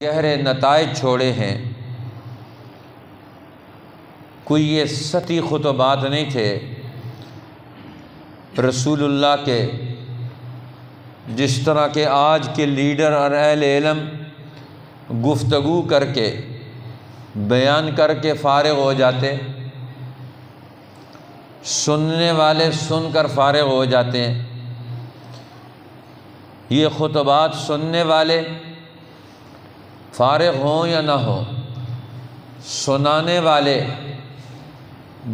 گہرے نتائج چھوڑے ہیں۔ کوئی یہ سطحی خطبات نہیں تھے رسول اللہ کے، جس طرح کے آج کے لیڈر اور اہل علم گفتگو کر کے بیان کر کے فارغ ہو جاتے، سننے والے سن کر فارغ ہو جاتے ہیں۔ یہ خطبات سننے والے فارغ ہوں یا نہ ہوں، سنانے والے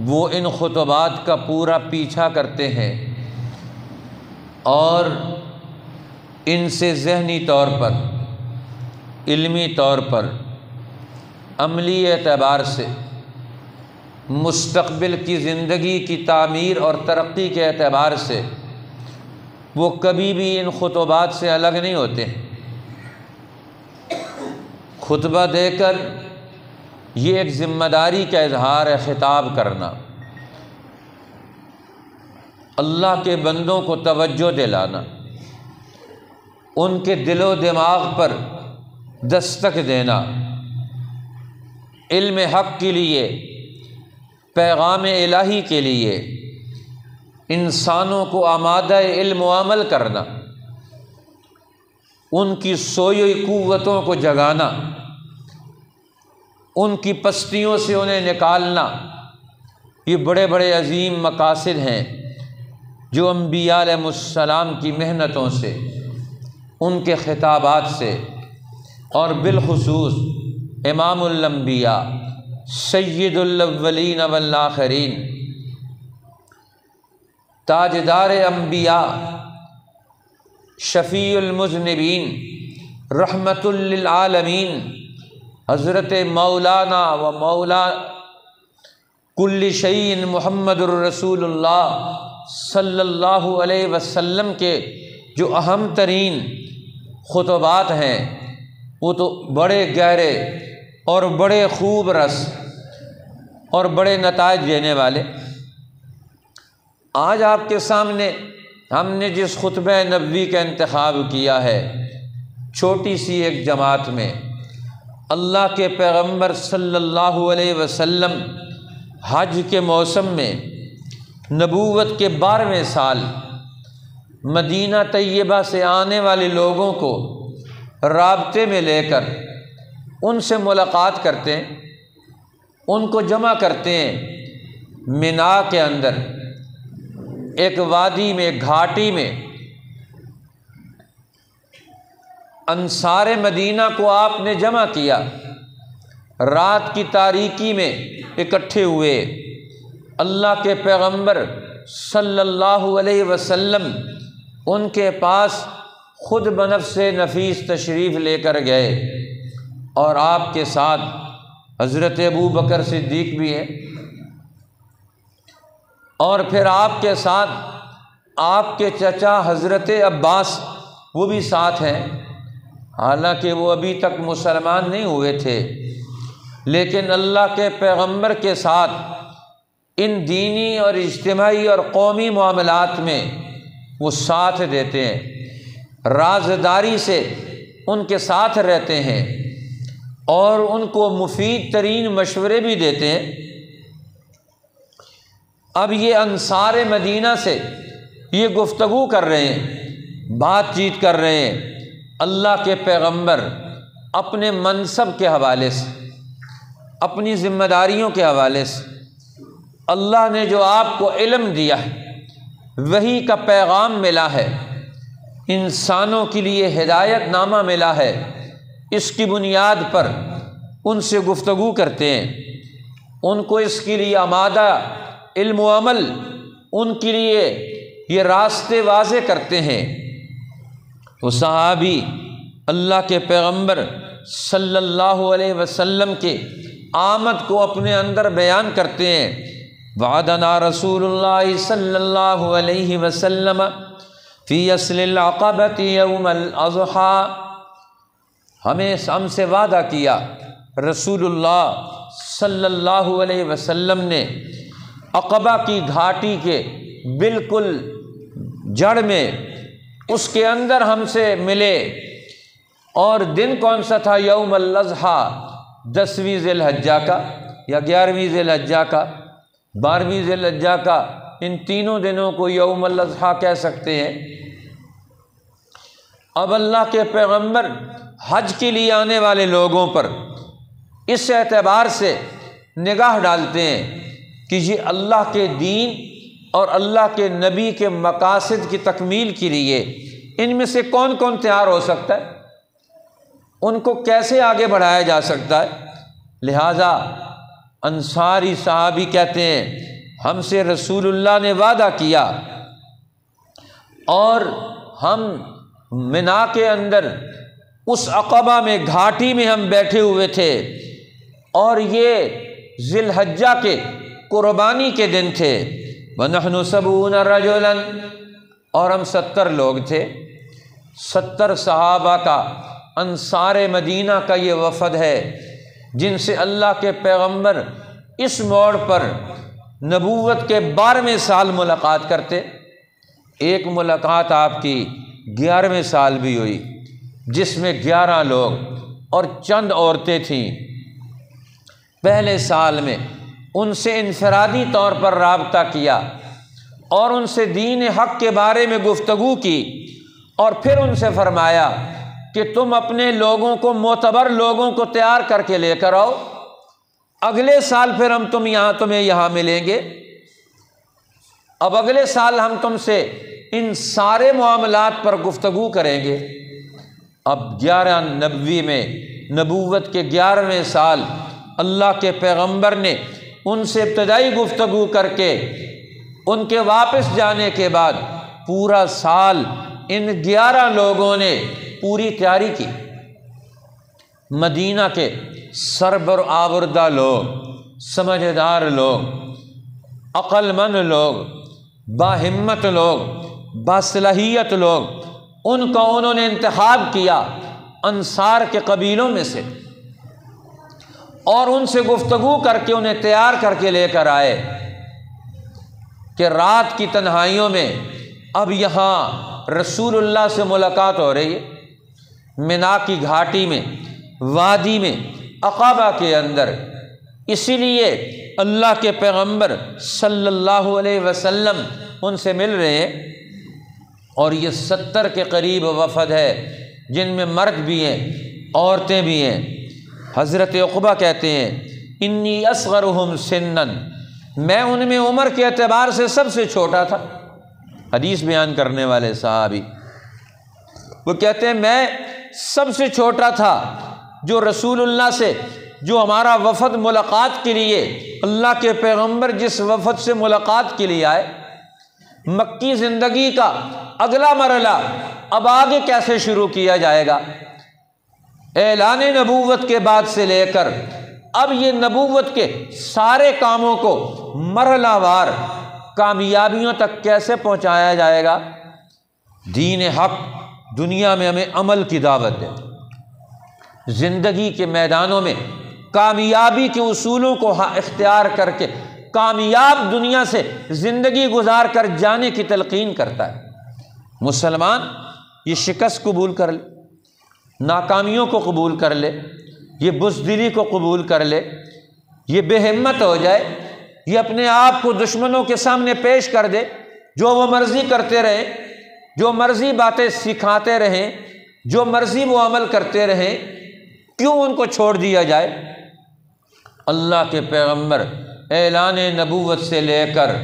وہ ان خطبات کا پورا پیچھا کرتے ہیں اور ان سے ذہنی طور پر، علمی طور پر، عملی اعتبار سے، مستقبل کی زندگی کی تعمیر اور ترقی کے اعتبار سے وہ کبھی بھی ان خطبات سے الگ نہیں ہوتے۔ خطبہ دے کر یہ ایک ذمہ داری کا اظہار ہے، خطاب کرنا، اللہ کے بندوں کو توجہ دلانا، ان کے دل و دماغ پر دستک دینا، علم حق کے لیے، پیغام الہی کے لیے انسانوں کو آمادہ علم و عمل کرنا، ان کی سوئی ہوئی قوتوں کو جگانا، ان کی پستیوں سے انہیں نکالنا، یہ بڑے بڑے عظیم مقاصد ہیں جو انبیاء علیہ السلام کی محنتوں سے، ان کے خطابات سے، اور بالخصوص امام الانبیاء سید الاولین والآخرین، تاجدار انبیاء، شفیع المذنبین، رحمت للعالمین، حضرت مولانا و مولا کل شیء محمد الرسول اللہ صلی اللہ علیہ وسلم کے جو اہم ترین خطبات ہیں وہ تو بڑے گہرے اور بڑے خوب رس اور بڑے نتائج دینے والے۔ آج آپ کے سامنے ہم نے جس خطبہ نبوی کا انتخاب کیا ہے، چھوٹی سی ایک جماعت میں اللہ کے پیغمبر صلی اللہ علیہ وسلم حج کے موسم میں نبوت کے 12ویں سال مدینہ طیبہ سے آنے والے لوگوں کو رابطے میں لے کر ان سے ملاقات کرتے ہیں، ان کو جمع کرتے ہیں مینا کے اندر، ایک وادی میں، ایک گھاٹی میں۔ انصار مدینہ کو آپ نے جمع کیا، رات کی تاریکی میں اکٹھے ہوئے، اللہ کے پیغمبر صلی اللہ علیہ وسلم ان کے پاس خود بنفس نفیس تشریف لے کر گئے، اور آپ کے ساتھ حضرت ابوبکر صدیق بھی ہے، اور پھر آپ کے ساتھ آپ کے چچا حضرت عباس وہ بھی ساتھ ہیں، حالانکہ وہ ابھی تک مسلمان نہیں ہوئے تھے، لیکن اللہ کے پیغمبر کے ساتھ ان دینی اور اجتماعی اور قومی معاملات میں وہ ساتھ دیتے ہیں، رازداری سے ان کے ساتھ رہتے ہیں اور ان کو مفید ترین مشورے بھی دیتے ہیں۔ اب یہ انصار مدینہ سے یہ گفتگو کر رہے ہیں، بات چیت کر رہے ہیں اللہ کے پیغمبر اپنے منصب کے حوالے سے، اپنی ذمہ داریوں کے حوالے سے، اللہ نے جو آپ کو علم دیا ہے، وحی کا پیغام ملا ہے، انسانوں کے لیے ہدایت نامہ ملا ہے، اس کی بنیاد پر ان سے گفتگو کرتے ہیں، ان کو اس کے لیے آمادہ علم و عمل، ان کے لیے یہ راستے واضح کرتے ہیں۔ وہ صحابی اللہ کے پیغمبر صلی اللہ علیہ وسلم کے آمد کو اپنے اندر بیان کرتے ہیں۔ وعدنا رسول اللہ صلی اللہ علیہ وسلم فی اصل العقبۃ یوم الاضحیٰ، ہم سے وعدہ کیا رسول اللہ صلی اللہ علیہ وسلم نے عقبہ کی گھاٹی کے بالکل جڑ میں، اس کے اندر ہم سے ملے اور دن کون سا تھا؟ یوم الاضحیٰ، 10ویں ذی الحجہ کا یا 11ویں ذی الحجہ کا، 12ویں ذی الحجہ کا، ان تینوں دنوں کو یوم الاضحیٰ کہہ سکتے ہیں۔ اب اللہ کے پیغمبر حج کے لیے آنے والے لوگوں پر اس اعتبار سے نگاہ ڈالتے ہیں کہ یہ اللہ کے دین اور اللہ کے نبی کے مقاصد کی تکمیل کے لیے ان میں سے کون کون تیار ہو سکتا ہے، ان کو کیسے آگے بڑھایا جا سکتا ہے۔ لہٰذا انصاری صحابی کہتے ہیں ہم سے رسول اللہ نے وعدہ کیا اور ہم منا کے اندر اس عقبہ میں گھاٹی میں ہم بیٹھے ہوئے تھے اور یہ ذی الحجہ کے قربانی کے دن تھے، وَنَحْنُ 70 رَجُلًا، اور ہم 70 لوگ تھے، 70 صحابہ کا، انصار مدینہ کا یہ وفد ہے جن سے اللہ کے پیغمبر اس موڑ پر نبوت کے 12ویں سال ملاقات کرتے۔ ایک ملاقات آپ کی 11ویں سال بھی ہوئی جس میں 11 لوگ اور چند عورتیں تھیں۔ پہلے سال میں ان سے انفرادی طور پر رابطہ کیا اور ان سے دین حق کے بارے میں گفتگو کی، اور پھر ان سے فرمایا کہ تم اپنے لوگوں کو، معتبر لوگوں کو تیار کر کے لے کر آؤ، اگلے سال پھر ہم تمہیں یہاں ملیں گے۔ اب اگلے سال ہم تم سے ان سارے معاملات پر گفتگو کریں گے۔ اب 11 میں نبوت کے 11ویں سال اللہ کے پیغمبر نے ان سے ابتدائی گفتگو کر کے ان کے واپس جانے کے بعد پورا سال ان 11 لوگوں نے پوری تیاری کی۔ مدینہ کے سربر آوردہ لوگ، سمجھدار لوگ، عقل مند لوگ، باہمت لوگ، باصلاحیت لوگ، ان کا انہوں نے انتخاب کیا انصار کے قبیلوں میں سے، اور ان سے گفتگو کر کے انہیں تیار کر کے لے کر آئے کہ رات کی تنہائیوں میں اب یہاں رسول اللہ سے ملاقات ہو رہی ہے، منا کی گھاٹی میں، وادی میں، عقبہ کے اندر۔ اسی لیے اللہ کے پیغمبر صلی اللہ علیہ وسلم ان سے مل رہے ہیں، اور یہ 70 کے قریب وفد ہے جن میں مرد بھی ہیں، عورتیں بھی ہیں۔ حضرت عقبہ کہتے ہیں انی اصغرہم سنن، میں ان میں عمر کے اعتبار سے سب سے چھوٹا تھا۔ حدیث بیان کرنے والے صحابی وہ کہتے ہیں میں سب سے چھوٹا تھا جو رسول اللہ سے، جو ہمارا وفد ملاقات کے لیے، اللہ کے پیغمبر جس وفد سے ملاقات کے لیے آئے، مکی زندگی کا اگلا مرحلہ اب آگے کیسے شروع کیا جائے گا، اعلان نبوت کے بعد سے لے کر اب یہ نبوت کے سارے کاموں کو مرحلہ وار کامیابیوں تک کیسے پہنچایا جائے گا۔ دین حق دنیا میں ہمیں عمل کی دعوت ہے، زندگی کے میدانوں میں کامیابی کے اصولوں کو اختیار کر کے کامیاب دنیا سے زندگی گزار کر جانے کی تلقین کرتا ہے۔ مسلمان یہ شکست قبول کر لے، ناکامیوں کو قبول کر لے، یہ بزدلی کو قبول کر لے، یہ بے ہمت ہو جائے، یہ اپنے آپ کو دشمنوں کے سامنے پیش کر دے، جو وہ مرضی کرتے رہیں، جو مرضی باتیں سکھاتے رہیں، جو مرضی وہ عمل کرتے رہیں، کیوں ان کو چھوڑ دیا جائے؟ اللہ کے پیغمبر اعلان نبوت سے لے کر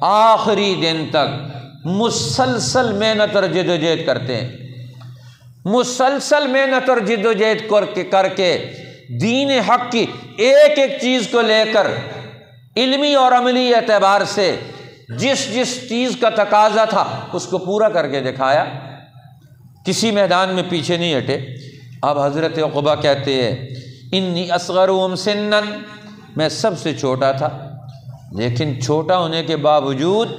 آخری دن تک مسلسل محنت اور جدوجہد کرتے ہیں، مسلسل محنت اور جدوجہد کر کے دین حق کی ایک ایک چیز کو لے کر علمی اور عملی اعتبار سے جس جس چیز کا تقاضا تھا اس کو پورا کر کے دکھایا، کسی میدان میں پیچھے نہیں ہٹے۔ اب حضرت عقبہ کہتے ہیں انی اصغرہم سنن، میں سب سے چھوٹا تھا، لیکن چھوٹا ہونے کے باوجود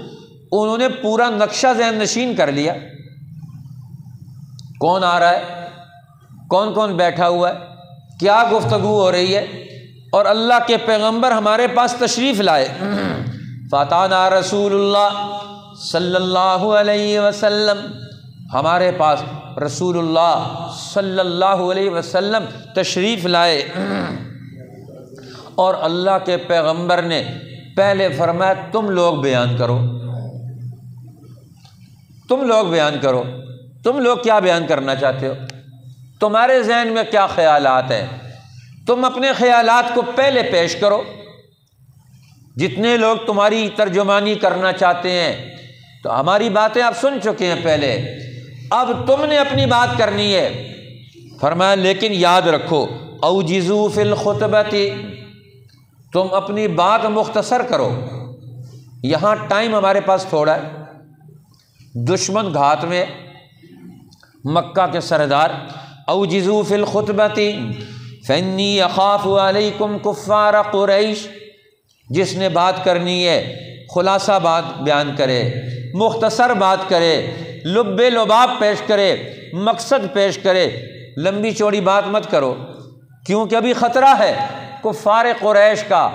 انہوں نے پورا نقشہ ذہن نشین کر لیا، کون آ رہا ہے، کون کون بیٹھا ہوا ہے، کیا گفتگو ہو رہی ہے، اور اللہ کے پیغمبر ہمارے پاس تشریف لائے۔ فاتانا رسول اللہ صلی اللہ علیہ وسلم ہمارے پاس رسول اللہ صلی اللہ علیہ وسلم تشریف لائے اور اللہ کے پیغمبر نے پہلے فرمایا تم لوگ بیان کرو، تم لوگ بیان کرو، تم لوگ کیا بیان کرنا چاہتے ہو، تمہارے ذہن میں کیا خیالات ہیں، تم اپنے خیالات کو پہلے پیش کرو۔ جتنے لوگ تمہاری ترجمانی کرنا چاہتے ہیں تو ہماری باتیں آپ سن چکے ہیں پہلے، اب تم نے اپنی بات کرنی ہے۔ فرمایا لیکن یاد رکھو اوجزوا فی الخطبۃ، تم اپنی بات مختصر کرو۔ یہاں ٹائم ہمارے پاس تھوڑا ہے، دشمن گھات میں، مکہ کے سردار اوجزوا فی الخطبۃ فانی اخاف علیکم کفار قریش، جس نے بات کرنی ہے خلاصہ بات بیان کرے، مختصر بات کرے، لب لباب پیش کرے، مقصد پیش کرے، لمبی چوڑی بات مت کرو، کیونکہ ابھی خطرہ ہے کفار قریش کا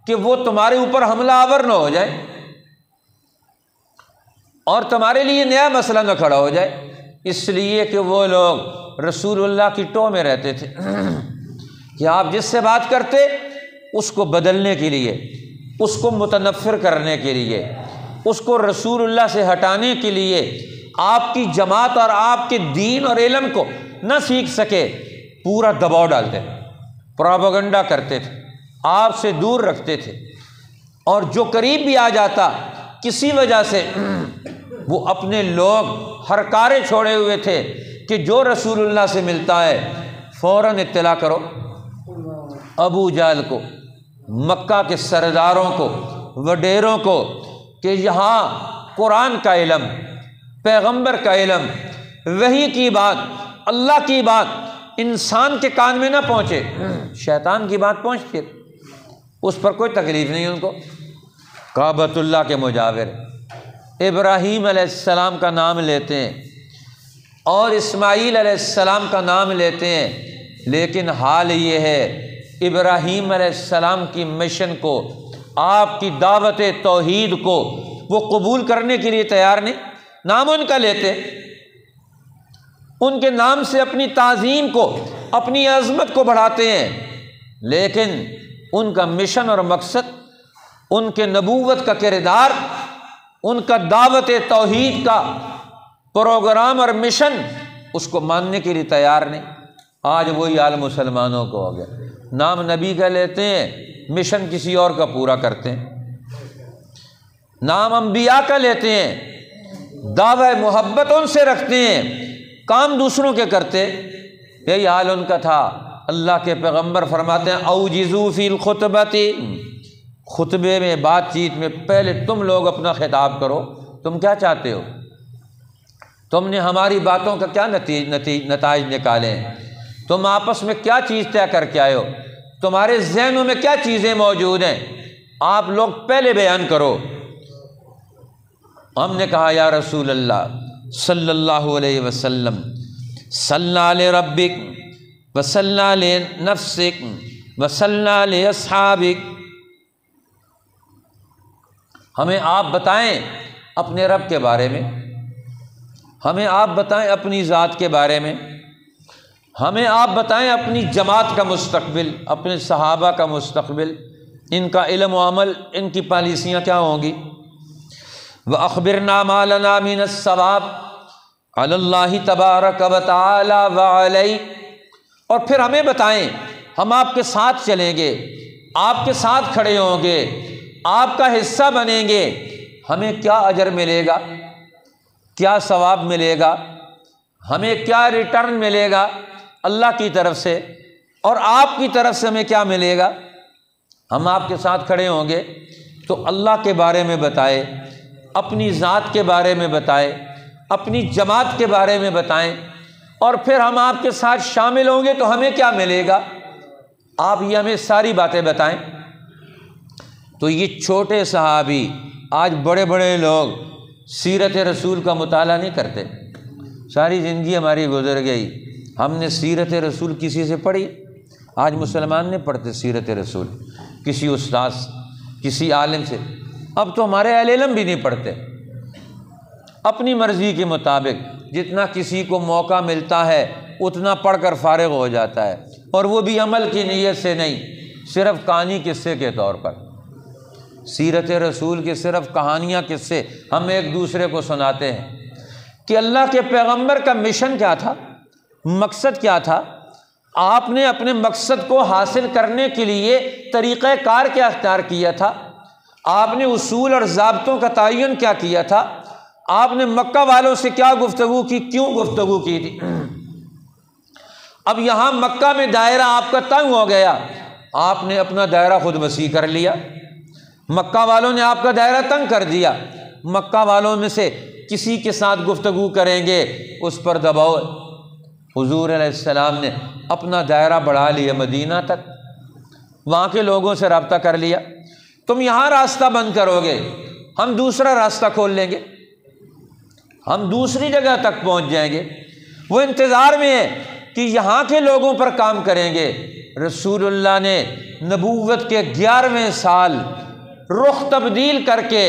کہ وہ تمہارے اوپر حملہ آور نہ ہو جائے اور تمہارے لیے نیا مسئلہ نہ کھڑا ہو جائے، اس لیے کہ وہ لوگ رسول اللہ کی ٹو میں رہتے تھے کہ آپ جس سے بات کرتے اس کو بدلنے کے لیے، اس کو متنفر کرنے کے لیے، اس کو رسول اللہ سے ہٹانے کے لیے، آپ کی جماعت اور آپ کے دین اور علم کو نہ سیکھ سکے، پورا دباؤ ڈالتے تھے، پروپیگنڈا کرتے تھے، آپ سے دور رکھتے تھے، اور جو قریب بھی آ جاتا کسی وجہ سے وہ اپنے لوگ ہرکارے چھوڑے ہوئے تھے کہ جو رسول اللہ سے ملتا ہے فوراً اطلاع کرو ابو جہل کو، مکہ کے سرداروں کو، وڈیروں کو، کہ یہاں قرآن کا علم، پیغمبر کا علم، وحی کی بات، اللہ کی بات انسان کے کان میں نہ پہنچے، شیطان کی بات پہنچتی ہے، اس پر کوئی تکلیف نہیں ان کو۔ کعبۃ اللہ کے مجاور ابراہیم علیہ السلام کا نام لیتے ہیں اور اسماعیل علیہ السلام کا نام لیتے ہیں، لیکن حال یہ ہے ابراہیم علیہ السلام کی مشن کو، آپ کی دعوت توحید کو وہ قبول کرنے کے لیے تیار نہیں، نام ان کا لیتے، ان کے نام سے اپنی تعظیم کو، اپنی عظمت کو بڑھاتے ہیں، لیکن ان کا مشن اور مقصد، ان کے نبوت کا کردار، ان کا دعوت توحید کا پروگرام اور مشن، اس کو ماننے کے لیے تیار نہیں۔ آج وہی حال مسلمانوں کو ہو گیا، نام نبی کا لیتے ہیں، مشن کسی اور کا پورا کرتے ہیں، نام انبیاء کا لیتے ہیں، دعوی محبت ان سے رکھتے ہیں، کام دوسروں کے کرتے، یہی حال ان کا تھا۔ اللہ کے پیغمبر فرماتے ہیں اوجزوا فی الخطبۃ، خطبے میں، بات چیت میں پہلے تم لوگ اپنا خطاب کرو، تم کیا چاہتے ہو، تم نے ہماری باتوں کا کیا نتائج نکالے ہیں، تم آپس میں کیا چیز طے کر کے آئے ہو، تمہارے ذہنوں میں کیا چیزیں موجود ہیں، آپ لوگ پہلے بیان کرو۔ ہم نے کہا یا رسول اللہ صلی اللہ علیہ وسلم صلی علی ربک وصلی علی نفسک وصلی علی اصحابک، ہمیں آپ بتائیں اپنے رب کے بارے میں، ہمیں آپ بتائیں اپنی ذات کے بارے میں، ہمیں آپ بتائیں اپنی جماعت کا مستقبل، اپنے صحابہ کا مستقبل، ان کا علم و عمل، ان کی پالیسیاں کیا ہوں گی۔ وَأَخْبِرْنَا مَا لَنَا مِنَ الثَّوَابِ عَلَى اللَّهِ تَبَارَكَ وَتَعَالَى وَعَلَيْهِ، اور پھر ہمیں بتائیں، ہم آپ کے ساتھ چلیں گے، آپ کے ساتھ کھڑے ہوں گے، آپ کا حصہ بنیں گے، ہمیں کیا اجر ملے گا، کیا ثواب ملے گا، ہمیں کیا ریٹرن ملے گا اللہ کی طرف سے، اور آپ کی طرف سے ہمیں کیا ملے گا۔ ہم آپ کے ساتھ کھڑے ہوں گے تو اللہ کے بارے میں بتائے، اپنی ذات کے بارے میں بتائے، اپنی جماعت کے بارے میں بتائیں، اور پھر ہم آپ کے ساتھ شامل ہوں گے تو ہمیں کیا ملے گا، آپ یہ ہمیں ساری باتیں بتائیں۔ تو یہ چھوٹے صحابی، آج بڑے بڑے لوگ سیرت رسول کا مطالعہ نہیں کرتے، ساری زندگی ہماری گزر گئی، ہم نے سیرت رسول کسی سے پڑھی؟ آج مسلمان نہیں پڑھتے سیرت رسول، کسی استاد، کسی عالم سے، اب تو ہمارے اہل علم بھی نہیں پڑھتے، اپنی مرضی کے مطابق جتنا کسی کو موقع ملتا ہے اتنا پڑھ کر فارغ ہو جاتا ہے، اور وہ بھی عمل کی نیت سے نہیں، صرف کہانی قصے کے طور پر۔ سیرت رسول کے صرف کہانیاں قصے ہم ایک دوسرے کو سناتے ہیں کہ اللہ کے پیغمبر کا مشن کیا تھا، مقصد کیا تھا، آپ نے اپنے مقصد کو حاصل کرنے کے لیے طریقہ کار کیا اختیار کیا تھا، آپ نے اصول اور ضابطوں کا تعین کیا کیا تھا، آپ نے مکہ والوں سے کیا گفتگو کی، کیوں گفتگو کی تھی۔ اب یہاں مکہ میں دائرہ آپ کا تنگ ہو گیا، آپ نے اپنا دائرہ خود وسیع کر لیا، مکہ والوں نے آپ کا دائرہ تنگ کر دیا، مکہ والوں میں سے کسی کے ساتھ گفتگو کریں گے اس پر دباؤ۔ حضور علیہ السلام نے اپنا دائرہ بڑھا لیا مدینہ تک، وہاں کے لوگوں سے رابطہ کر لیا، تم یہاں راستہ بند کرو گے ہم دوسرا راستہ کھول لیں گے، ہم دوسری جگہ تک پہنچ جائیں گے۔ وہ انتظار میں ہے کہ یہاں کے لوگوں پر کام کریں گے۔ رسول اللہ نے نبوت کے 11ویں سال رخ تبدیل کر کے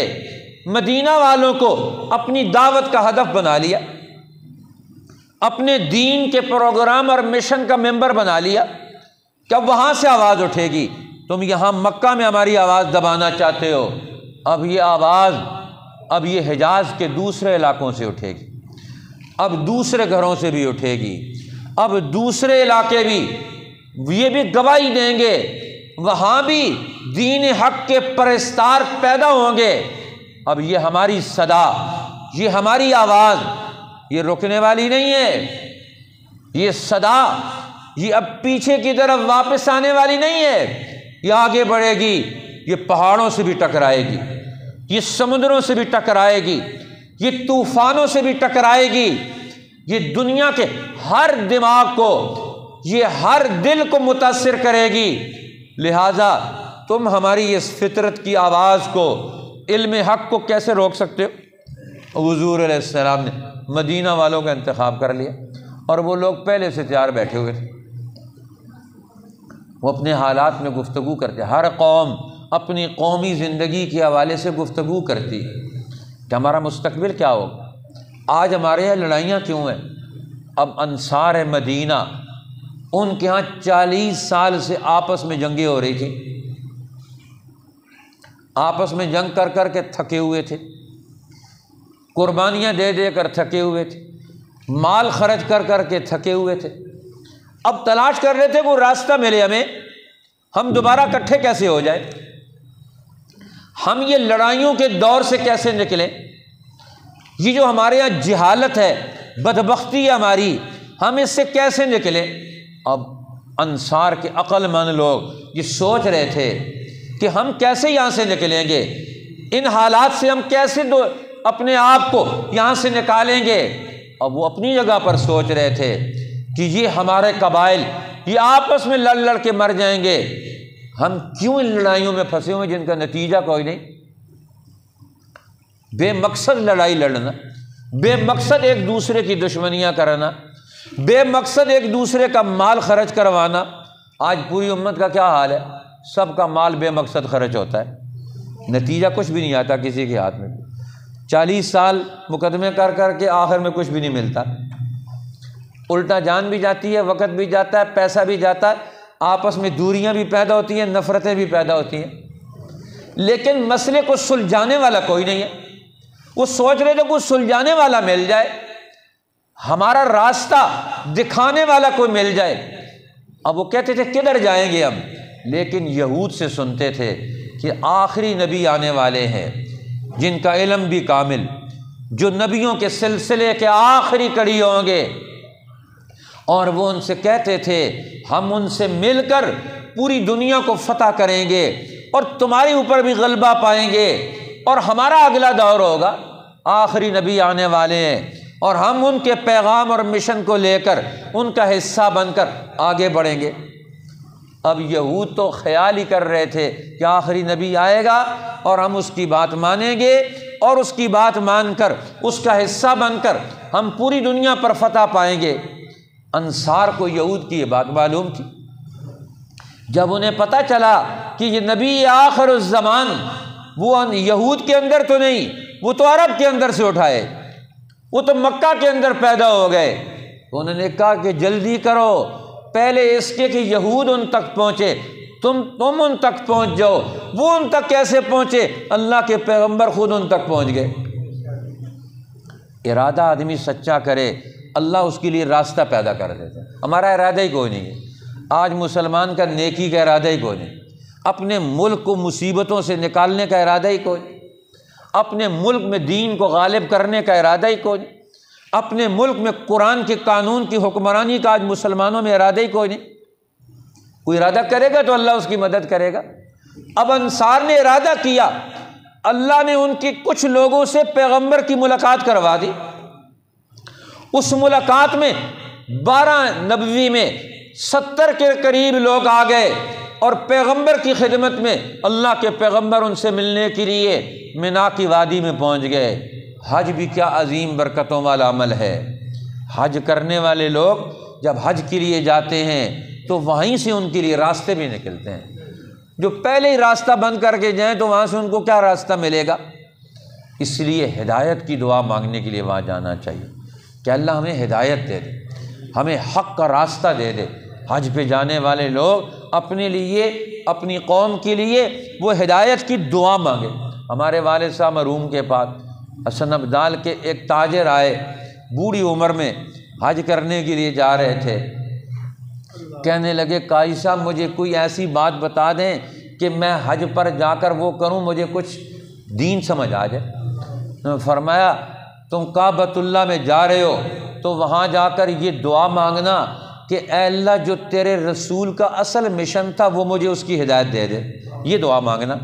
مدینہ والوں کو اپنی دعوت کا ہدف بنا لیا، اپنے دین کے پروگرام اور مشن کا ممبر بنا لیا کہ اب وہاں سے آواز اٹھے گی، تم یہاں مکہ میں ہماری آواز دبانا چاہتے ہو، اب یہ آواز اب یہ حجاز کے دوسرے علاقوں سے اٹھے گی، اب دوسرے گھروں سے بھی اٹھے گی، اب دوسرے علاقے بھی یہ بھی گواہی دیں گے، وہاں بھی دین حق کے پرستار پیدا ہوں گے۔ اب یہ ہماری صدا، یہ ہماری آواز، یہ رکنے والی نہیں ہے، یہ صدا یہ اب پیچھے کی طرف واپس آنے والی نہیں ہے، یہ آگے بڑھے گی، یہ پہاڑوں سے بھی ٹکرائے گی، یہ سمندروں سے بھی ٹکرائے گی، یہ طوفانوں سے بھی ٹکرائے گی، یہ دنیا کے ہر دماغ کو، یہ ہر دل کو متاثر کرے گی۔ لہٰذا تم ہماری اس فطرت کی آواز کو، علم حق کو کیسے روک سکتے ہو؟ حضور علیہ السلام نے مدینہ والوں کا انتخاب کر لیا، اور وہ لوگ پہلے سے تیار بیٹھے ہوئے تھے، وہ اپنے حالات میں گفتگو کرتے، ہر قوم اپنی قومی زندگی کے حوالے سے گفتگو کرتی کہ ہمارا مستقبل کیا ہوگا، آج ہمارے یہاں لڑائیاں کیوں ہیں۔ اب انصار مدینہ، ان کے ہاں 40 سال سے آپس میں جنگیں ہو رہی تھیں، آپس میں جنگ کر کر کے تھکے ہوئے تھے، قربانیاں دے دے کر تھکے ہوئے تھے، مال خرچ کر کر کے تھکے ہوئے تھے، اب تلاش کر رہے تھے کوئی راستہ ملے ہمیں، ہم دوبارہ اکٹھے کیسے ہو جائیں، ہم یہ لڑائیوں کے دور سے کیسے نکلیں، یہ جو ہمارے یہاں جہالت ہے، بدبختی ہے ہماری، ہم اس سے کیسے نکلیں۔ اب انصار کے عقل مند لوگ یہ سوچ رہے تھے کہ ہم کیسے یہاں سے نکلیں گے، ان حالات سے ہم کیسے اپنے آپ کو یہاں سے نکالیں گے۔ اب وہ اپنی جگہ پر سوچ رہے تھے کہ یہ ہمارے قبائل یہ آپس میں لڑ لڑ کے مر جائیں گے، ہم کیوں ان لڑائیوں میں پھنسے ہوئے جن کا نتیجہ کوئی نہیں، بے مقصد لڑائی لڑنا، بے مقصد ایک دوسرے کی دشمنیاں کرنا، بے مقصد ایک دوسرے کا مال خرچ کروانا۔ آج پوری امت کا کیا حال ہے، سب کا مال بے مقصد خرچ ہوتا ہے، نتیجہ کچھ بھی نہیں آتا کسی کے ہاتھ میں، 40 سال مقدمے کر کر کے آخر میں کچھ بھی نہیں ملتا، الٹا جان بھی جاتی ہے، وقت بھی جاتا ہے، پیسہ بھی جاتا ہے، آپس میں دوریاں بھی پیدا ہوتی ہیں، نفرتیں بھی پیدا ہوتی ہیں، لیکن مسئلے کو سلجھانے والا کوئی نہیں ہے۔ وہ سوچ رہے تھے کوئی سلجھانے والا مل جائے، ہمارا راستہ دکھانے والا کوئی مل جائے۔ اب وہ کہتے تھے کدھر جائیں گے اب، لیکن یہود سے سنتے تھے کہ آخری نبی آنے والے ہیں جن کا علم بھی کامل، جو نبیوں کے سلسلے کے آخری کڑی ہوں گے، اور وہ ان سے کہتے تھے ہم ان سے مل کر پوری دنیا کو فتح کریں گے اور تمہارے اوپر بھی غلبہ پائیں گے، اور ہمارا اگلا دور ہوگا، آخری نبی آنے والے ہیں اور ہم ان کے پیغام اور مشن کو لے کر ان کا حصہ بن کر آگے بڑھیں گے۔ اب یہود تو خیال ہی کر رہے تھے کہ آخری نبی آئے گا اور ہم اس کی بات مانیں گے، اور اس کی بات مان کر اس کا حصہ بن کر ہم پوری دنیا پر فتح پائیں گے۔ انصار کو یہود کی یہ بات معلوم تھی، جب انہیں پتہ چلا کہ یہ نبی آخر الزمان وہ یہود کے اندر تو نہیں، وہ تو عرب کے اندر سے اٹھائے، وہ تو مکہ کے اندر پیدا ہو گئے، تو انہوں نے کہا کہ جلدی کرو، پہلے اس کے کہ یہود ان تک پہنچے، تم ان تک پہنچ جاؤ۔ وہ ان تک کیسے پہنچے؟ اللہ کے پیغمبر خود ان تک پہنچ گئے۔ ارادہ آدمی سچا کرے، اللہ اس کے لیے راستہ پیدا کر دیتا ہے۔ ہمارا ارادہ ہی کوئی نہیں ہے، آج مسلمان کا نیکی کا ارادہ ہی کوئی نہیں، اپنے ملک کو مصیبتوں سے نکالنے کا ارادہ ہی کوئی نہیں، اپنے ملک میں دین کو غالب کرنے کا ارادہ ہی کوئی نہیں، اپنے ملک میں قرآن کے قانون کی حکمرانی کا آج مسلمانوں میں ارادہ ہی کوئی نہیں۔ کوئی ارادہ کرے گا تو اللہ اس کی مدد کرے گا۔ اب انصار نے ارادہ کیا، اللہ نے ان کی کچھ لوگوں سے پیغمبر کی ملاقات کروا دی۔ اس ملاقات میں 12 نبوی میں 70 کے قریب لوگ آ گئے، اور پیغمبر کی خدمت میں اللہ کے پیغمبر ان سے ملنے کے لیے مینا کی وادی میں پہنچ گئے۔ حج بھی کیا عظیم برکتوں والا عمل ہے۔ حج کرنے والے لوگ جب حج کے لیے جاتے ہیں تو وہیں سے ان کے لیے راستے بھی نکلتے ہیں۔ جو پہلے ہی راستہ بند کر کے جائیں تو وہاں سے ان کو کیا راستہ ملے گا؟ اس لیے ہدایت کی دعا مانگنے کے لیے وہاں جانا چاہیے کہ اللہ ہمیں ہدایت دے دے، ہمیں حق کا راستہ دے دے۔ حج پہ جانے والے لوگ اپنے لیے، اپنی قوم کے لیے وہ ہدایت کی دعا مانگے۔ ہمارے والد صاحب مرحوم کے پاس حسن ابدال کے ایک تاجر آئے، بوڑھی عمر میں حج کرنے کے لیے جا رہے تھے۔ کہنے لگے قاضی صاحب مجھے کوئی ایسی بات بتا دیں کہ میں حج پر جا کر وہ کروں، مجھے کچھ دین سمجھ آ جائے۔ فرمایا تم کعبۃ اللہ میں جا رہے ہو تو وہاں جا کر یہ دعا مانگنا کہ اے اللہ جو تیرے رسول کا اصل مشن تھا وہ مجھے اس کی ہدایت دے دے۔ یہ دعا مانگنا،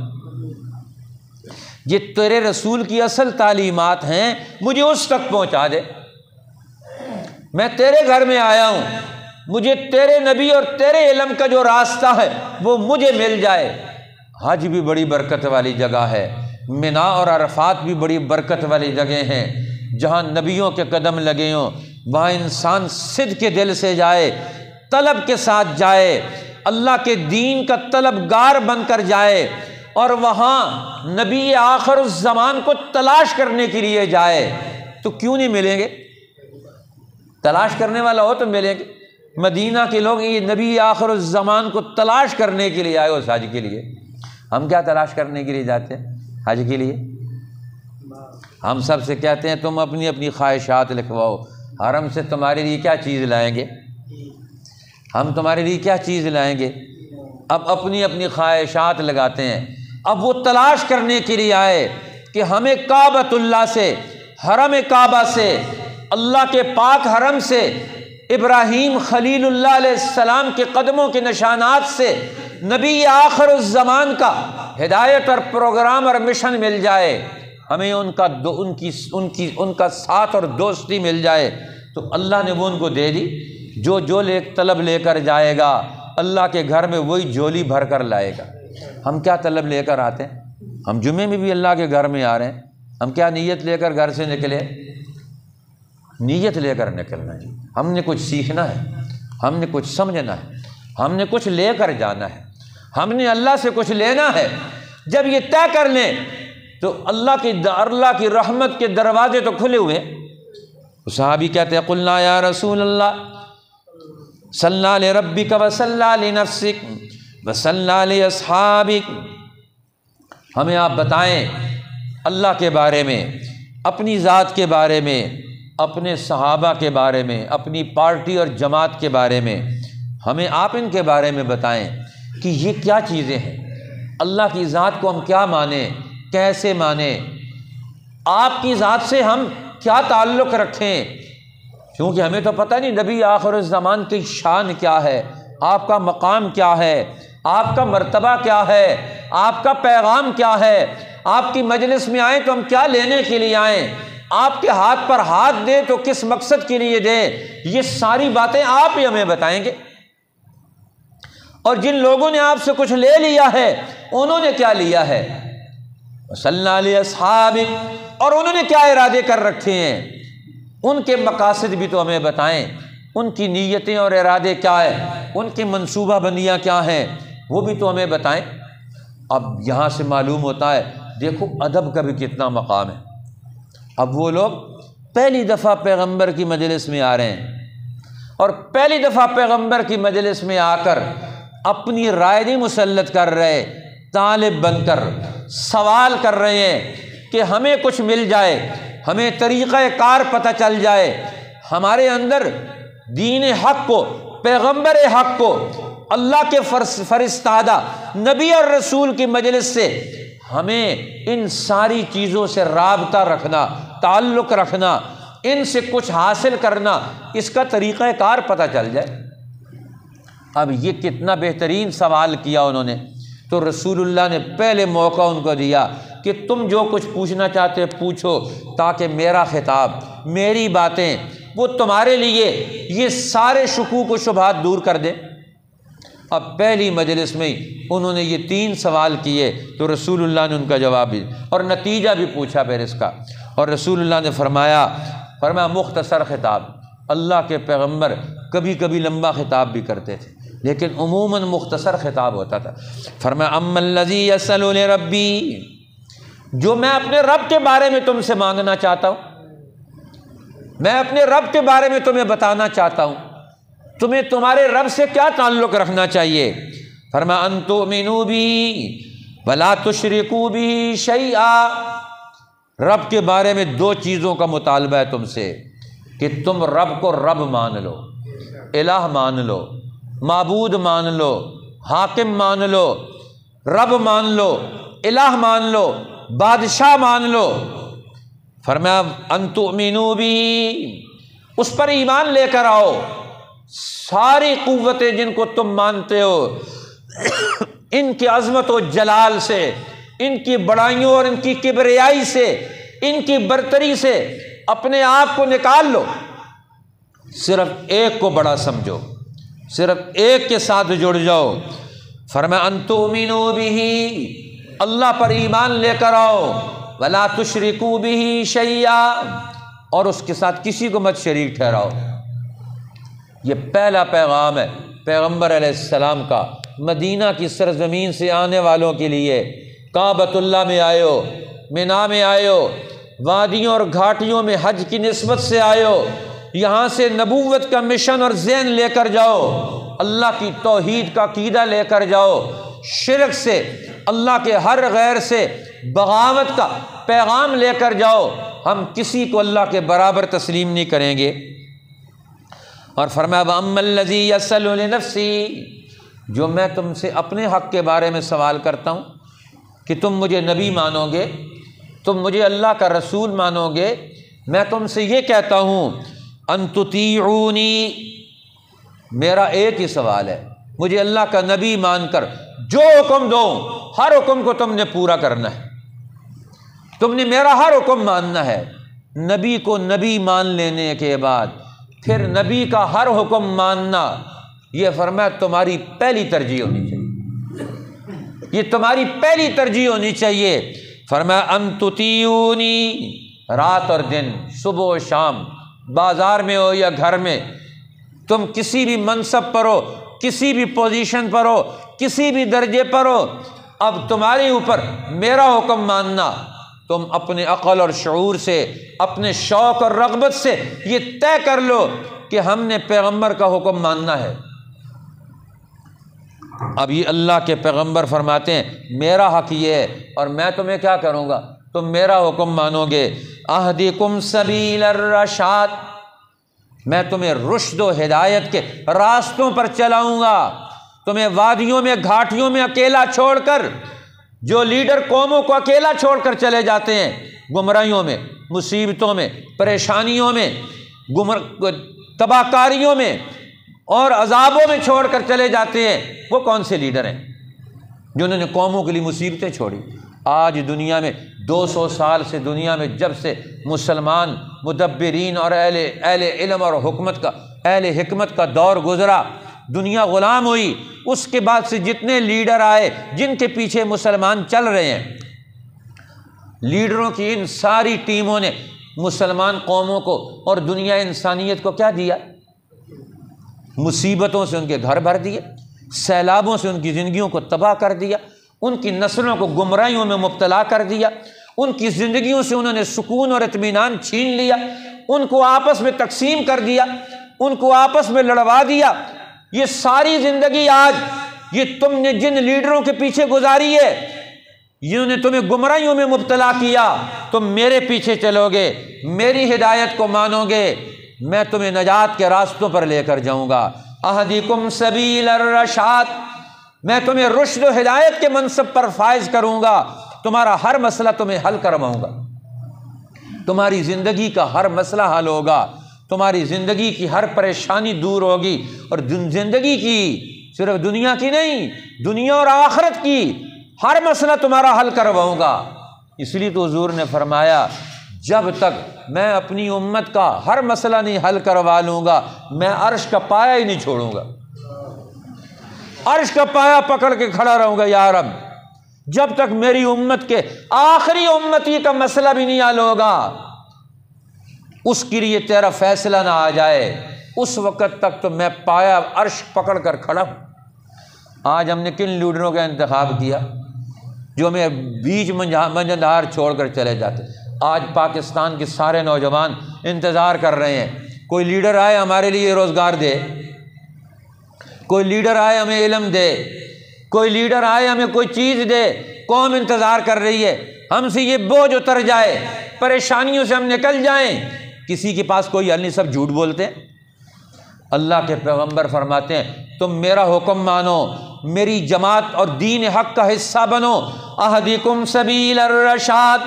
یہ تیرے رسول کی اصل تعلیمات ہیں، مجھے اس تک پہنچا دے۔ میں تیرے گھر میں آیا ہوں، مجھے تیرے نبی اور تیرے علم کا جو راستہ ہے وہ مجھے مل جائے۔ حج بھی بڑی برکت والی جگہ ہے، مینا اور عرفات بھی بڑی برکت والی جگہ ہیں، جہاں نبیوں کے قدم لگے ہوں، وہاں انسان صدق کے دل سے جائے، طلب کے ساتھ جائے، اللہ کے دین کا طلبگار بن کر جائے، اور وہاں نبی آخر الزمان کو تلاش کرنے کے لیے جائے۔ تو کیوں نہیں ملیں گے؟ تلاش کرنے والا ہو تو ملیں گے۔ مدینہ کے لوگ یہ نبی آخر الزمان کو تلاش کرنے کے لیے آئے اس حج کے لیے۔ ہم کیا تلاش کرنے کے لیے جاتے ہیں حج کے لیے؟ ہم سب سے کہتے ہیں تم اپنی اپنی خواہشات لکھواؤ، حرم سے تمہارے لیے کیا چیز لائیں گے، ہم تمہارے لیے کیا چیز لائیں گے۔ اب اپنی اپنی خواہشات لگاتے ہیں۔ اب وہ تلاش کرنے کے لیے آئے کہ ہمیں کعبۃ اللہ سے، حرم کعبہ سے، اللہ کے پاک حرم سے، ابراہیم خلیل اللہ علیہ السلام کے قدموں کے نشانات سے نبی آخر الزمان کا ہدایت اور پروگرام اور مشن مل جائے، ہمیں ان کا ساتھ اور دوستی مل جائے۔ تو اللہ نے وہ ان کو دے دی۔ جو طلب لے کر جائے گا اللہ کے گھر میں وہی جھولی بھر کر لائے گا۔ ہم کیا طلب لے کر آتے ہیں؟ ہم جمعے میں بھی اللہ کے گھر میں آ رہے ہیں، ہم کیا نیت لے کر گھر سے نکلے؟ نیت لے کر نکلنا ہے، ہم نے کچھ سیکھنا ہے، ہم نے کچھ سمجھنا ہے، ہم نے کچھ لے کر جانا ہے، ہم نے اللہ سے کچھ لینا ہے۔ جب یہ طے کر لیں تو اللہ کی رحمت کے دروازے تو کھلے ہوئے۔ صحابی کہتے ہیں قلنا یا رسول اللہ صلی لربک وصلی لنفسک وصلی لاصحابک، ہمیں آپ بتائیں اللہ کے بارے میں، اپنی ذات کے بارے میں، اپنے صحابہ کے بارے میں، اپنی پارٹی اور جماعت کے بارے میں، ہمیں آپ ان کے بارے میں بتائیں کہ یہ کیا چیزیں ہیں، اللہ کی ذات کو ہم کیا مانیں، کیسے مانیں، آپ کی ذات سے ہم کیا تعلق رکھیں، کیونکہ ہمیں تو پتہ نہیں نبی آخر الزمان کی شان کیا ہے، آپ کا مقام کیا ہے، آپ کا مرتبہ کیا ہے، آپ کا پیغام کیا ہے، آپ کی مجلس میں آئیں تو ہم کیا لینے کے لیے آئیں، آپ کے ہاتھ پر ہاتھ دیں تو کس مقصد کے لیے دیں، یہ ساری باتیں آپ ہی ہمیں بتائیں گے۔ اور جن لوگوں نے آپ سے کچھ لے لیا ہے انہوں نے کیا لیا ہے، صلی اللہ علیہ اصحاب، اور انہوں نے کیا ارادے کر رکھے ہیں، ان کے مقاصد بھی تو ہمیں بتائیں، ان کی نیتیں اور ارادے کیا ہیں، ان کی منصوبہ بندیاں کیا ہیں، وہ بھی تو ہمیں بتائیں۔ اب یہاں سے معلوم ہوتا ہے دیکھو ادب کا بھی کتنا مقام ہے۔ اب وہ لوگ پہلی دفعہ پیغمبر کی مجلس میں آ رہے ہیں اور پہلی دفعہ پیغمبر کی مجلس میں آ کر اپنی رائے نہیں مسلط کر رہے، طالب بن کر سوال کر رہے ہیں کہ ہمیں کچھ مل جائے، ہمیں طریقہ کار پتہ چل جائے، ہمارے اندر دین حق کو، پیغمبر حق کو، اللہ کے فرستادہ نبی اور رسول کی مجلس سے ہمیں ان ساری چیزوں سے رابطہ رکھنا، تعلق رکھنا، ان سے کچھ حاصل کرنا، اس کا طریقہ کار پتہ چل جائے۔ اب یہ کتنا بہترین سوال کیا انہوں نے، تو رسول اللہ نے پہلے موقع ان کو دیا کہ تم جو کچھ پوچھنا چاہتے پوچھو، تاکہ میرا خطاب، میری باتیں وہ تمہارے لیے یہ سارے شکوک و شبہات دور کر دے۔ اب پہلی مجلس میں انہوں نے یہ 3 سوال کیے تو رسول اللہ نے ان کا جواب بھی اور نتیجہ بھی پوچھا پھر اس کا، اور رسول اللہ نے فرمایا مختصر خطاب۔ اللہ کے پیغمبر کبھی کبھی لمبا خطاب بھی کرتے تھے لیکن عموماً مختصر خطاب ہوتا تھا۔ فرمایا اما الذی یسأل ربی، جو میں اپنے رب کے بارے میں تم سے مانگنا چاہتا ہوں، میں اپنے رب کے بارے میں تمہیں بتانا چاہتا ہوں، تمہیں تمہارے رب سے کیا تعلق رکھنا چاہیے۔ فرمایا ان تؤمنوا بی ولا تشرکوا بہ شیئا، رب کے بارے میں 2 چیزوں کا مطالبہ ہے تم سے، کہ تم رب کو رب مان لو، الہ مان لو، معبود مان لو، حاکم مان لو، رب مان لو، الہ مان لو، بادشاہ مان لو۔ فرمایا ان تؤمنوا بی، اس پر ایمان لے کر آؤ، ساری قوتیں جن کو تم مانتے ہو ان کی عظمت و جلال سے، ان کی بڑائیوں اور ان کی کبریائی سے، ان کی برتری سے اپنے آپ کو نکال لو، صرف ایک کو بڑا سمجھو، صرف ایک کے ساتھ جڑ جاؤ۔ فرمایا ان تؤمنوا بہ، اللہ پر ایمان لے کر آؤ، ولا تشرکوا بہ شیئا، اور اس کے ساتھ کسی کو مت شریک ٹھہراؤ۔ یہ پہلا پیغام ہے پیغمبر علیہ السلام کا مدینہ کی سرزمین سے آنے والوں کے لیے۔ کعبۃ اللہ میں آئے ہو، مینا میں آئے ہو، وادیوں اور گھاٹیوں میں حج کی نسبت سے آئے ہو، یہاں سے نبوت کا مشن اور ذہن لے کر جاؤ، اللہ کی توحید کا عقیدہ لے کر جاؤ، شرک سے، اللہ کے ہر غیر سے بغاوت کا پیغام لے کر جاؤ، ہم کسی کو اللہ کے برابر تسلیم نہیں کریں گے۔ اور فرمایا وَأَمَّا الَّذِي يَسْأَلُ لِنَفْسِهِ، جو میں تم سے اپنے حق کے بارے میں سوال کرتا ہوں کہ تم مجھے نبی مانو گے، تم مجھے اللہ کا رسول مانو گے، میں تم سے یہ کہتا ہوں ان تطیعونی، میرا ایک ہی سوال ہے، مجھے اللہ کا نبی مان کر جو حکم دو ہر حکم کو تم نے پورا کرنا ہے، تم نے میرا ہر حکم ماننا ہے۔ نبی کو نبی مان لینے کے بعد پھر نبی کا ہر حکم ماننا، یہ فرمایا تمہاری پہلی ترجیح ہونی چاہیے، یہ تمہاری پہلی ترجیح ہونی چاہیے۔ فرمایا ان تطیعونی، رات اور دن، صبح و شام، بازار میں ہو یا گھر میں، تم کسی بھی منصب پر ہو، کسی بھی پوزیشن پر ہو، کسی بھی درجے پر ہو، اب تمہارے اوپر میرا حکم ماننا۔ تم اپنے عقل اور شعور سے، اپنے شوق اور رغبت سے یہ طے کر لو کہ ہم نے پیغمبر کا حکم ماننا ہے۔ اب یہ اللہ کے پیغمبر فرماتے ہیں میرا حق یہ ہے اور میں تمہیں کیا کروں گا، تم میرا حکم مانو گے۔ اہدکم سبیل الرشاد، میں تمہیں رشد و ہدایت کے راستوں پر چلاؤں گا، تمہیں وادیوں میں گھاٹیوں میں اکیلا چھوڑ کر، جو لیڈر قوموں کو اکیلا چھوڑ کر چلے جاتے ہیں گمراہیوں میں، مصیبتوں میں، پریشانیوں میں، تباہ کاریوں میں اور عذابوں میں چھوڑ کر چلے جاتے ہیں، وہ کون سے لیڈر ہیں جنہوں نے قوموں کے لیے مصیبتیں چھوڑی؟ آج دنیا میں 200 سال سے، دنیا میں جب سے مسلمان مدبرین اور اہل علم اور اہل حکمت کا دور گزرا، دنیا غلام ہوئی، اس کے بعد سے جتنے لیڈر آئے جن کے پیچھے مسلمان چل رہے ہیں، لیڈروں کی ان ساری ٹیموں نے مسلمان قوموں کو اور دنیا انسانیت کو کیا دیا؟ مصیبتوں سے ان کے گھر بھر دیے، سیلابوں سے ان کی زندگیوں کو تباہ کر دیا، ان کی نسلوں کو گمراہیوں میں مبتلا کر دیا، ان کی زندگیوں سے انہوں نے سکون اور اطمینان چھین لیا، ان کو آپس میں تقسیم کر دیا، ان کو آپس میں لڑوا دیا۔ یہ ساری زندگی آج یہ تم نے جن لیڈروں کے پیچھے گزاری ہے، جنہوں نے تمہیں گمراہیوں میں مبتلا کیا، تم میرے پیچھے چلو گے، میری ہدایت کو مانو گے، میں تمہیں نجات کے راستوں پر لے کر جاؤں گا۔ اہدیکم سبیل الرشاد، میں تمہیں رشد و ہدایت کے منصب پر فائز کروں گا، تمہارا ہر مسئلہ تمہیں حل کرواؤں گا، تمہاری زندگی کا ہر مسئلہ حل ہوگا، تمہاری زندگی کی ہر پریشانی دور ہوگی، اور زندگی کی صرف دنیا کی نہیں، دنیا اور آخرت کی ہر مسئلہ تمہارا حل کرواؤں گا۔ اس لیے تو حضور نے فرمایا جب تک میں اپنی امت کا ہر مسئلہ نہیں حل کروا لوں گا، میں عرش کا پایا ہی نہیں چھوڑوں گا، عرش کا پایا پکڑ کے کھڑا رہوں گا یا رب، جب تک میری امت کے آخری امتی کا مسئلہ بھی نہیں حل ہوگا، اس کے لیے تیرا فیصلہ نہ آ جائے، اس وقت تک تو میں پایا عرش پکڑ کر کھڑا ہوں۔ آج ہم نے کن لیڈروں کا انتخاب کیا جو ہمیں بیچ منجھندار چھوڑ کر چلے جاتے۔ آج پاکستان کے سارے نوجوان انتظار کر رہے ہیں کوئی لیڈر آئے ہمارے لیے روزگار دے، کوئی لیڈر آئے ہمیں علم دے، کوئی لیڈر آئے ہمیں کوئی چیز دے۔ قوم انتظار کر رہی ہے ہم سے یہ بوجھ اتر جائے، پریشانیوں سے ہم نکل جائیں۔ کسی کے پاس کوئی حل نہیں، سب جھوٹ بولتے ہیں۔ اللہ کے پیغمبر فرماتے ہیں تم میرا حکم مانو، میری جماعت اور دین حق کا حصہ بنو۔ اہدیکم سبیل الرشاد،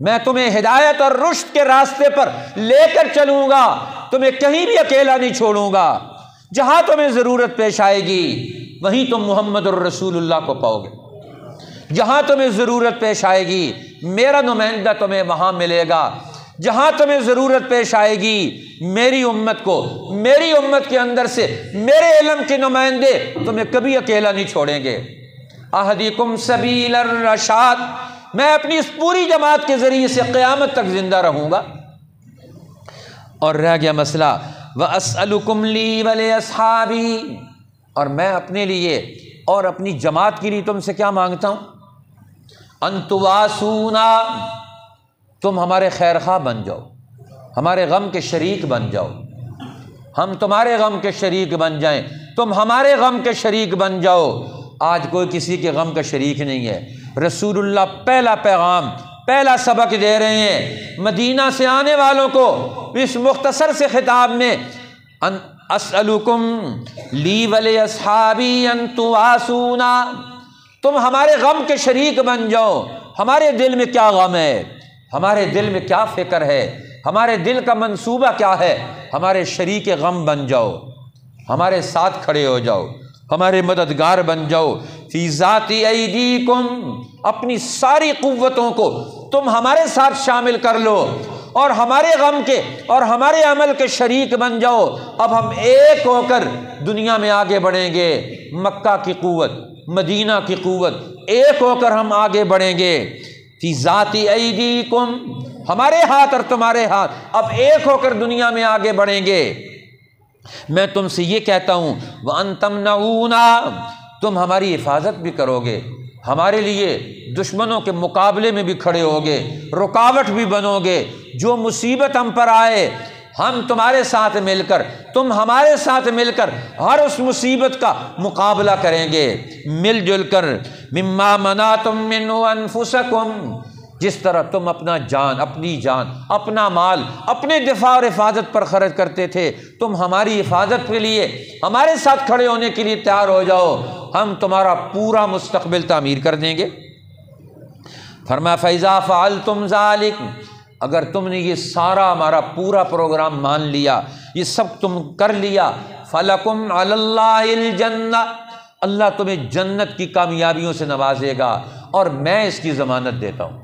میں تمہیں ہدایت اور رشد کے راستے پر لے کر چلوں گا، تمہیں کہیں بھی اکیلا نہیں چھوڑوں گا۔ جہاں تمہیں ضرورت پیش آئے گی وہیں تم محمد الرسول اللہ کو پاؤ گے، جہاں تمہیں ضرورت پیش آئے گی میرا نمائندہ تمہیں وہاں ملے گا، جہاں تمہیں ضرورت پیش آئے گی میری امت کو، میری امت کے اندر سے میرے علم کے نمائندے تمہیں کبھی اکیلا نہیں چھوڑیں گے۔ اہدیکم سبیل الرشاد، میں اپنی اس پوری جماعت کے ذریعے سے قیامت تک زندہ رہوں گا۔ اور رہ گیا مسئلہ وَأَسْأَلُكُمْ لِي وَلِأَصْحَابِي، اور میں اپنے لیے اور اپنی جماعت کے لیے تم سے کیا مانگتا ہوں؟ أَن تُوَاسُونَا، تم ہمارے خیر خواہ بن جاؤ، ہمارے غم کے شریک بن جاؤ، ہم تمہارے غم کے شریک بن جائیں، تم ہمارے غم کے شریک بن جاؤ۔ آج کوئی کسی کے غم کا شریک نہیں ہے۔ رسول اللہ پہلا پیغام، پہلا سبق دے رہے ہیں مدینہ سے آنے والوں کو اس مختصر سے خطاب میں، اسألکم لی ولاصحابی ان تواسونا، تم ہمارے غم کے شریک بن جاؤ۔ ہمارے دل میں کیا غم ہے، ہمارے دل میں کیا فکر ہے، ہمارے دل کا منصوبہ کیا ہے، ہمارے شریک غم بن جاؤ، ہمارے ساتھ کھڑے ہو جاؤ، ہمارے مددگار بن جاؤ۔ فی ذات ایدیکم، اپنی ساری قوتوں کو تم ہمارے ساتھ شامل کر لو اور ہمارے غم کے اور ہمارے عمل کے شریک بن جاؤ۔ اب ہم ایک ہو کر دنیا میں آگے بڑھیں گے، مکہ کی قوت، مدینہ کی قوت، ایک ہو کر ہم آگے بڑھیں گے۔ فی ذات ایدیکم، ہمارے ہاتھ اور تمہارے ہاتھ، اب ایک ہو کر دنیا میں آگے بڑھیں گے۔ میں تم سے یہ کہتا ہوں وَأَن تَمْنَعُونَا، تم ہماری حفاظت بھی کرو گے، ہمارے لیے دشمنوں کے مقابلے میں بھی کھڑے ہوگے، رکاوٹ بھی بنو گے۔ جو مصیبت ہم پر آئے ہم تمہارے ساتھ مل کر، تم ہمارے ساتھ مل کر ہر اس مصیبت کا مقابلہ کریں گے، مل جل کر۔ مما منعتم من انفسکم، جس طرح تم اپنا جان، اپنی جان، اپنا مال اپنے دفاع اور حفاظت پر خرچ کرتے تھے، تم ہماری حفاظت کے لیے ہمارے ساتھ کھڑے ہونے کے لیے تیار ہو جاؤ، ہم تمہارا پورا مستقبل تعمیر کر دیں گے۔ فرمایا فَإِذَا فَعَلْتُمْ ذَلِكَ، اگر تم نے یہ سارا ہمارا پورا پروگرام مان لیا، یہ سب تم کر لیا، فَلَكُمْ عَلَى اللَّهِ الْجَنَّةُ، اللہ تمہیں جنت کی کامیابیوں سے نوازے گا، اور میں اس کی ضمانت دیتا ہوں۔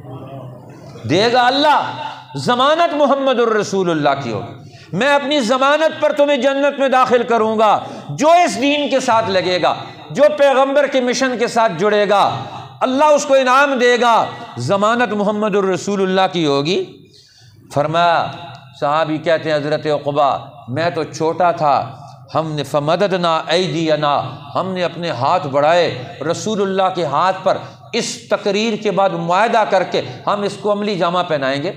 دے گا اللہ، ضمانت محمد الرسول اللہ کی ہوگی، میں اپنی ضمانت پر تمہیں جنت میں داخل کروں گا۔ جو اس دین کے ساتھ لگے گا، جو پیغمبر کے مشن کے ساتھ جڑے گا، اللہ اس کو انعام دے گا، ضمانت محمد الرسول اللہ کی ہوگی۔ فرمایا صحابی کہتے ہیں حضرت عقبہ میں تو چھوٹا تھا، ہم نے فمددنا ایدینا، ہم نے اپنے ہاتھ بڑھائے رسول اللہ کے ہاتھ پر، اس تقریر کے بعد معاہدہ کر کے ہم اس کو عملی جامہ پہنائیں گے۔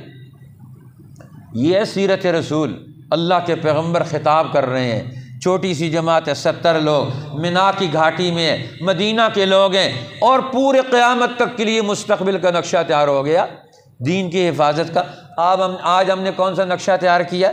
یہ ہے سیرت رسول، اللہ کے پیغمبر خطاب کر رہے ہیں، چھوٹی سی جماعت ہے، 70 لوگ منا کی گھاٹی میں ہے، مدینہ کے لوگ ہیں، اور پورے قیامت تک کے لیے مستقبل کا نقشہ تیار ہو گیا دین کی حفاظت کا۔ آج ہم نے کون سا نقشہ تیار کیا؟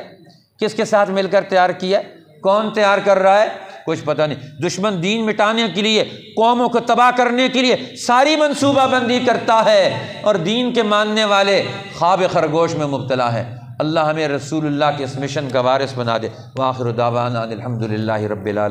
کس کے ساتھ مل کر تیار کیا؟ کون تیار کر رہا ہے؟ کچھ پتہ نہیں۔ دشمن دین مٹانے کے لیے، قوموں کو تباہ کرنے کے لیے ساری منصوبہ بندی کرتا ہے، اور دین کے ماننے والے خواب خرگوش میں مبتلا ہے۔ اللہ ہمیں رسول اللہ کے اس مشن کا وارث بنا دے۔ وآخر دعوانا الحمدللہ رب العالمین۔